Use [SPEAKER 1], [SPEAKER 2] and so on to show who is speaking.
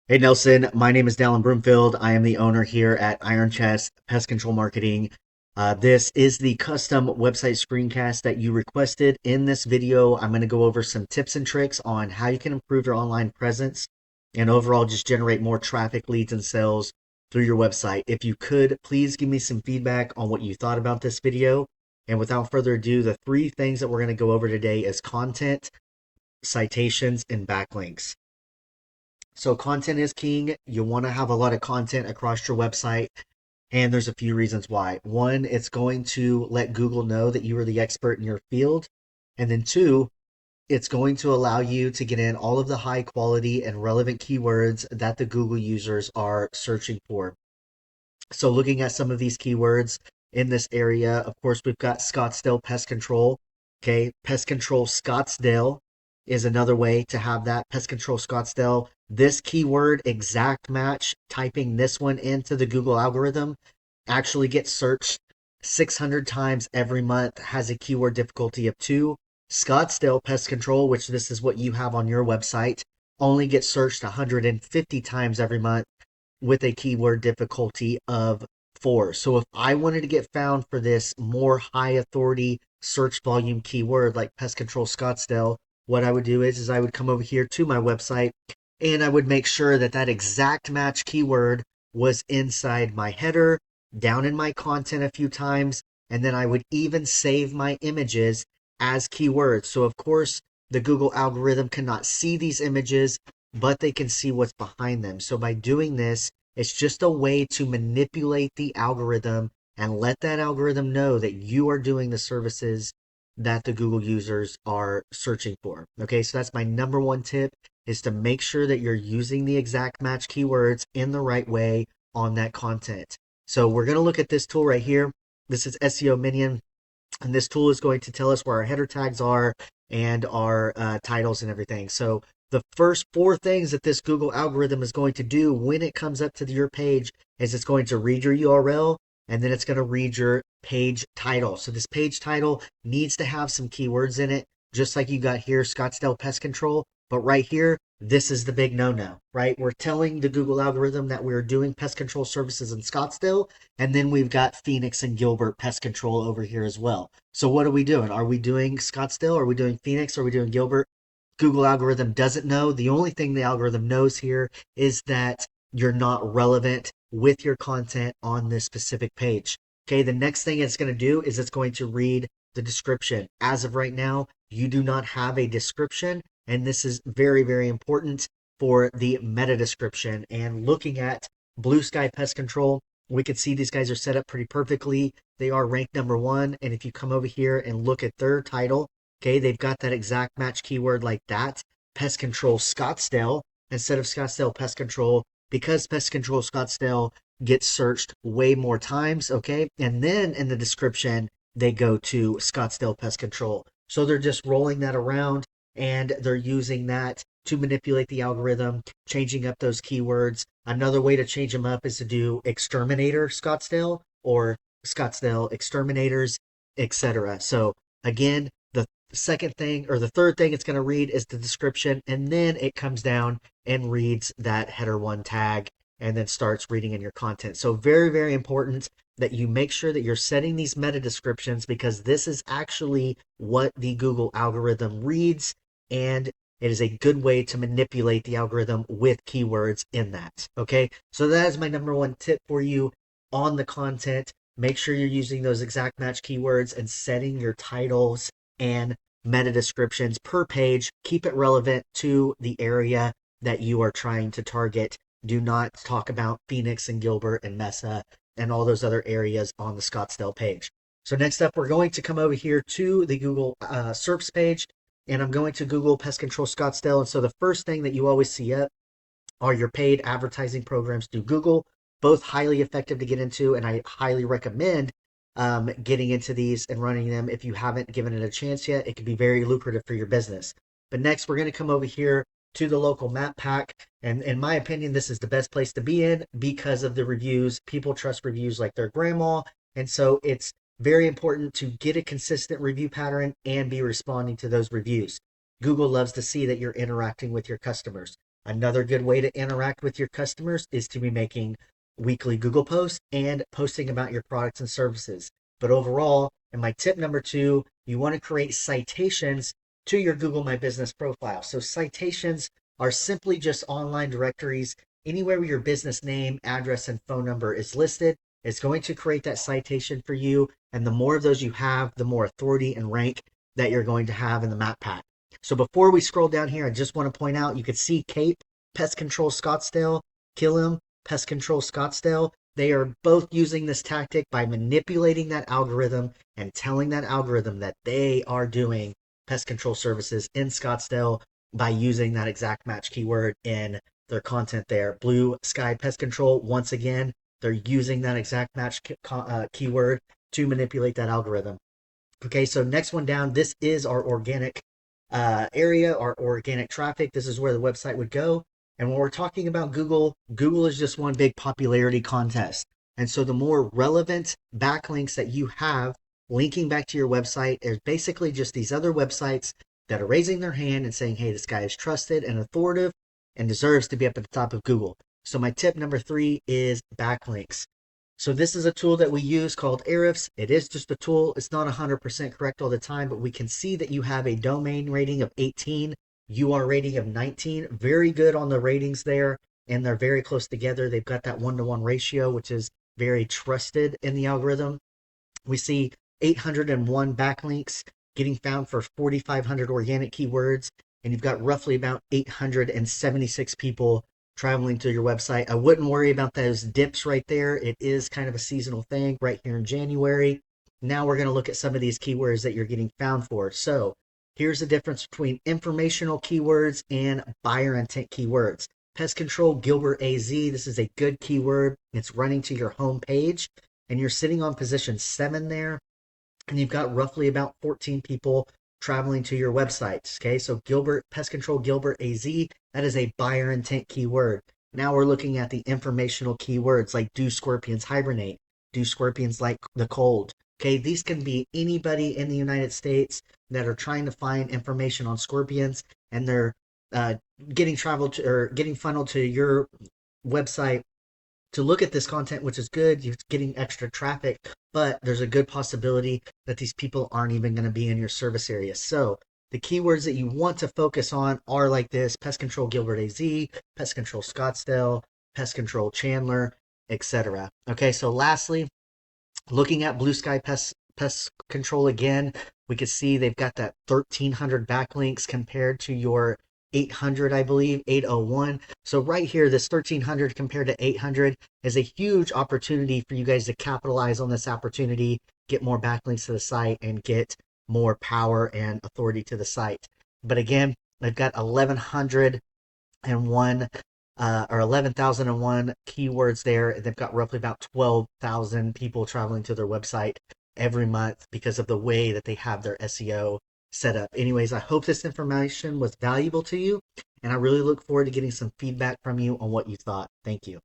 [SPEAKER 1] Hey Nelson, my name is Dallin Broomfield. I am the owner here at Iron Chest Pest Control Marketing. This is the custom website screencast that you requested. In this video, I'm going to go over some tips and tricks on how you can improve your online presence and overall just generate more traffic, leads, and sales through your website. If you could, please give me some feedback on what you thought about this video. And without further ado, the three things that we're going to go over today is content, citations, and backlinks. So content is king. You want to have a lot of content across your website, and there's a few reasons why. One, it's going to let Google know that you are the expert in your field. And then two, it's going to allow you to get in all of the high quality and relevant keywords that the Google users are searching for. So looking at some of these keywords in this area, of course, we've got Scottsdale Pest Control. Okay, Pest Control Scottsdale is another way to have that. Pest Control Scottsdale. This keyword exact match, typing this one into the Google algorithm, actually gets searched 600 times every month, has a keyword difficulty of 2. Scottsdale Pest Control, which this is what you have on your website, only gets searched 150 times every month with a keyword difficulty of 4. So if I wanted to get found for this more high authority search volume keyword like Pest Control Scottsdale, what I would do is I would come over here to my website and I would make sure that that exact match keyword was inside my header, down in my content a few times, and then I would even save my images as keywords. So of course, the Google algorithm cannot see these images, but they can see what's behind them. So by doing this, it's just a way to manipulate the algorithm and let that algorithm know that you are doing the services that the Google users are searching for. Okay, so that's my number one tip is to make sure that you're using the exact match keywords in the right way on that content. So we're going to look at this tool right here. This is SEO Minion, and this tool is going to tell us where our header tags are and our titles and everything. So the first four things that this Google algorithm is going to do when it comes up to your page is it's going to read your URL and then it's going to read your page title. So this page title needs to have some keywords in it, just like you got here, Scottsdale Pest Control. But right here, this is the big no-no, right? We're telling the Google algorithm that we're doing pest control services in Scottsdale, and then we've got Phoenix and Gilbert pest control over here as well. So what are we doing? Are we doing Scottsdale? Are we doing Phoenix? Are we doing Gilbert? Google algorithm doesn't know. The only thing the algorithm knows here is that you're not relevant with your content on this specific page. Okay, the next thing it's going to do is it's going to read the description. As of right now, you do not have a description, and this is very, very important for the meta description. And looking at Blue Sky Pest Control, we can see these guys are set up pretty perfectly. They are ranked number one. And if you come over here and look at their title, okay, they've got that exact match keyword like that. Pest Control Scottsdale instead of Scottsdale Pest Control because Pest Control Scottsdale gets searched way more times. Okay. And then in the description, they go to Scottsdale Pest Control. So they're just rolling that around and they're using that to manipulate the algorithm, changing up those keywords. Another way to change them up is to do Exterminator Scottsdale or Scottsdale Exterminators, etc. So again, the second thing or the third thing it's going to read is the description, and then it comes down and reads that header one tag and then starts reading in your content. So very, very important that you make sure that you're setting these meta descriptions because this is actually what the Google algorithm reads, and it is a good way to manipulate the algorithm with keywords in that. Okay, so that is my number one tip for you on the content. Make sure you're using those exact match keywords and setting your titles and meta descriptions per page. Keep it relevant to the area that you are trying to target. Do not talk about Phoenix and Gilbert and Mesa and all those other areas on the Scottsdale page. So next up, we're going to come over here to the Google SERPs page, and I'm going to Google Pest Control Scottsdale. And so the first thing that you always see up are your paid advertising programs through Google, both highly effective to get into, and I highly recommend getting into these and running them if you haven't given it a chance yet. It can be very lucrative for your business. But next, we're going to come over here to the local map pack. And in my opinion, this is the best place to be in because of the reviews. People trust reviews like their grandma. And so it's very important to get a consistent review pattern and be responding to those reviews. Google loves to see that you're interacting with your customers. Another good way to interact with your customers is to be making weekly Google posts and posting about your products and services. But overall, and my tip number two, you want to create citations to your Google My Business profile. So citations are simply just online directories anywhere where your business name, address, and phone number is listed. It's going to create that citation for you. And the more of those you have, the more authority and rank that you're going to have in the map pack. So before we scroll down here, I just want to point out you could see Cape, Pest Control Scottsdale, Killam, Pest Control Scottsdale. They are both using this tactic by manipulating that algorithm and telling that algorithm that they are doing pest control services in Scottsdale by using that exact match keyword in their content there. Blue Sky Pest Control, once again, they're using that exact match keyword to manipulate that algorithm. Okay, so next one down, this is our organic area, our organic traffic. This is where the website would go. And when we're talking about Google, Google is just one big popularity contest. And so the more relevant backlinks that you have linking back to your website is basically just these other websites that are raising their hand and saying, hey, this guy is trusted and authoritative and deserves to be up at the top of Google. So my tip number three is backlinks. So this is a tool that we use called Ahrefs. It is just a tool. It's not 100% correct all the time, but we can see that you have a domain rating of 18, UR rating of 19. Very good on the ratings there, and they're very close together. They've got that 1-to-1 ratio, which is very trusted in the algorithm. We see 801 backlinks getting found for 4,500 organic keywords, and you've got roughly about 876 people traveling to your website. I wouldn't worry about those dips right there. It is kind of a seasonal thing right here in January. Now we're going to look at some of these keywords that you're getting found for. So here's the difference between informational keywords and buyer intent keywords. Pest control, Gilbert AZ. This is a good keyword. It's running to your home page, and you're sitting on position 7 there, and you've got roughly about 14 people traveling to your website. Okay, so Gilbert, Pest Control Gilbert AZ, that is a buyer intent keyword. Now we're looking at the informational keywords like do scorpions hibernate? Do scorpions like the cold? Okay, these can be anybody in the United States that are trying to find information on scorpions, and they're uh, getting traveled to, or getting funneled to your website to look at this content, which is good. You're getting extra traffic, but there's a good possibility that these people aren't even going to be in your service area. So the keywords that you want to focus on are like this: Pest Control Gilbert AZ, Pest Control Scottsdale, Pest Control Chandler, etc. Okay, so lastly, looking at Blue Sky Pest Control again, we can see they've got that 1,300 backlinks compared to your 800, I believe, 801. So right here, this 1,300 compared to 800 is a huge opportunity for you guys to capitalize on this opportunity, get more backlinks to the site, and get more power and authority to the site. But again, they've got 1,101 or 11,001 keywords there. They've got roughly about 12,000 people traveling to their website every month because of the way that they have their SEO set up. Anyways, I hope this information was valuable to you, and I really look forward to getting some feedback from you on what you thought. Thank you.